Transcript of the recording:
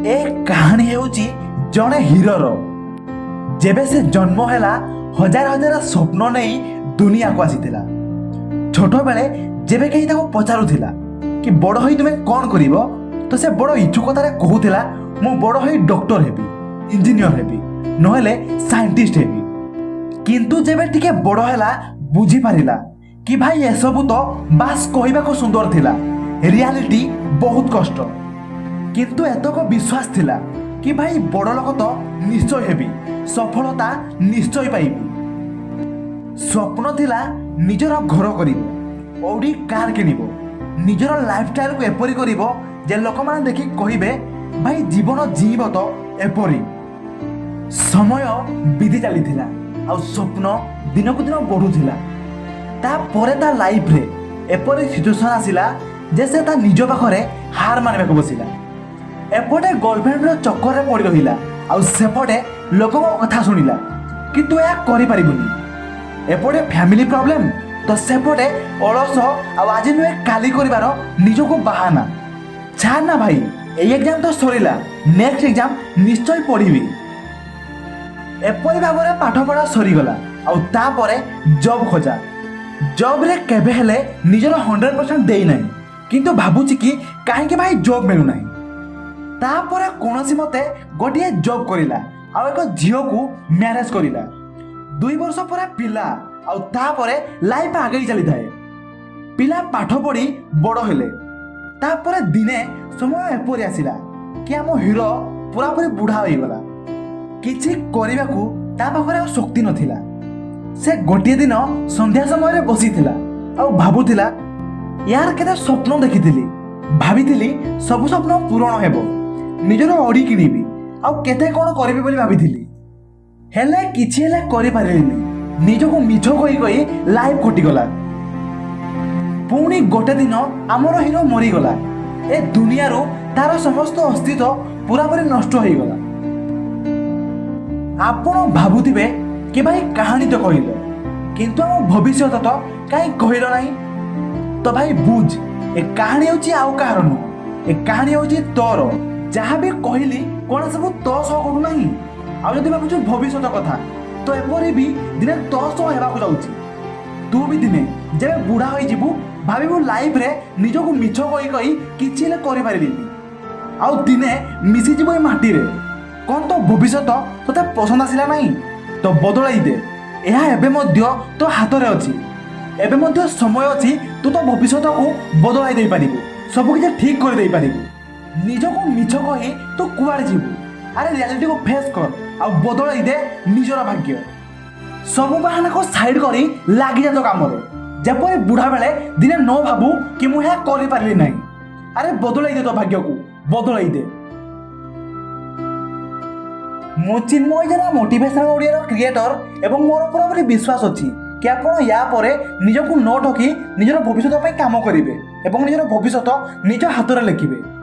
ए कहानी हेउची जणे हीरोर जेबे से जन्म हैला हजार हजार स्वप्न नहीं दुनिया को आसीथिला। छोट बेले जेबे कहीं ताको पचारुथिला कि बड़ होई तुमे कोन करिवो तो से बड़ इच्छुकतारे कहूथिला मु बड़ होई डॉक्टर हेबी, इंजीनियर हेबी, नहेले साइंटिस्ट हेबी। किंतु जेबे टिके बड़ हैला बुझी पारिला कि भाई ए सब तो बास कहबा को सुंदर थिला, रियलिटी बहुत कष्ट। किंतु एतक विश्वास थिला कि भाई बड़ लोक तो निश्चय हेबी, सफलता निश्चय पाइबी। स्वप्न थिला निजर घर करिबो, ओडी कार किनिबो, निजर लाइफस्टाइल को एपरी करिबो जे लोक माने देखि कहिबे भाई जीवन जीव तो एपरी। समय विधि चलीथिला आ स्वप्न दिनकु दिन बढ़ुथिला। ता परे ता लाइफ रे एपरी सिचुएशन आसिला जे से ता निज पाखरे हार मानिबाको बसिला। एपटे गर्लफ्रेंड रो चक्कर रे पड़ी रहिला आ सेपटे लोक कथा सुनिला कि तू या करि परिबुनी। एपटे फैमिली प्रॉब्लम तो सेपटे अलस आ आज नुए काली करिवार निजको बहाना। छाड़ ना भाई ए एग्जाम तो सरिला, नेक्स्ट एग्जाम निश्चय पढ़िबी। एपरी भाबरे पाठ पढ़ा सरीगला आ तापरे जॉब खोजा। जॉब रे केबे हेले निजर 100% देई नै, किंतु भाबुची कि काहे के भाई जॉब मिलु नै। तापरे कोनोसी मते गोटिए जॉब करिला आ एक झियो को मैरिज करिला। 2 वर्ष परे पिला आ तापरे लाइफ आगे चली थाए। पिला पाठ पढ़ी बड़ हेले तापरे दिने समय एपरी आसिला कि आम हीरो पूरा पूरी बुढ़ा होई गला। किछि करिबाकू ता पाखरे आ शक्ति नथिला। से गोटिए दिन संध्या समय रे बसिथिला आ भाबुथिला यार केते स्वप्न देखिथिली, भाबिथिली सब स्वप्न पूर्ण हेबो, निजर अड़ी किनिबी आ केते कोन करिबी बोली भाबिथिली। हेले किछि हेले करि पारिलिनी, निजको मिछ कहि कहि लाइफ कटि गला। पुणी गोटे दिन आमर हीरो मरी गला। ए दुनिया रो तार समस्त अस्तित्व पूरा पूरी नष्ट होई गला। आपण भाबुथिबे कि भाई कहानी तो कहिलो किंतु हम भविष्य तो काई कहिलो नाही। तो भाई बुझ ए कहानी होची आउ कारण, ए कहानी होची तोर। जहाँ भी कहली कौन सब तो सह करू नाही। आ जदि भाबुछु भविष्य कथा तो एपरी भी दिने तो सह हेबाकू जाउची। तू भी दिने जेबे बुढ़ा होई जिबु भाबिबु लाइफ रे निजको मिछ कहि कहि किछि ले करि पारिलिनी। आ दिने मिसी जिबु ए माटी रे कोन तो भविष्य तोते पसंद आसिला नाही तो बदलाई दे। एहा एबे मध्य तो हाथ रे अछि, एबे मध्य समय अछि तू तो भविष्य को बदलाई दे पारिबु, सब किछ ठीक कर दे पारिबु। निजको मिछ कहि तू कुआडे जिबु। अरे रियलिटी को फेस कर आ बदलाई दे निजर भाग्य। सब बहाना को साइड करी लागी जा तो काम रे। जेपरि बुढ़ा बेले दिने न भाबू कि मु हे करि पारली नाही। अरे बदलाई दे तो भाग्य को, बदलाई दे। मु चिन्मय जेना मोटिवेशनल ओडिया क्रिएटर एवं मोर पूरा विश्वास अछि कि आपण या परे निजको न ठकी निजर भविष्य काम करिवे एवं निजर भविष्य निज हाथ रे लिखिबे।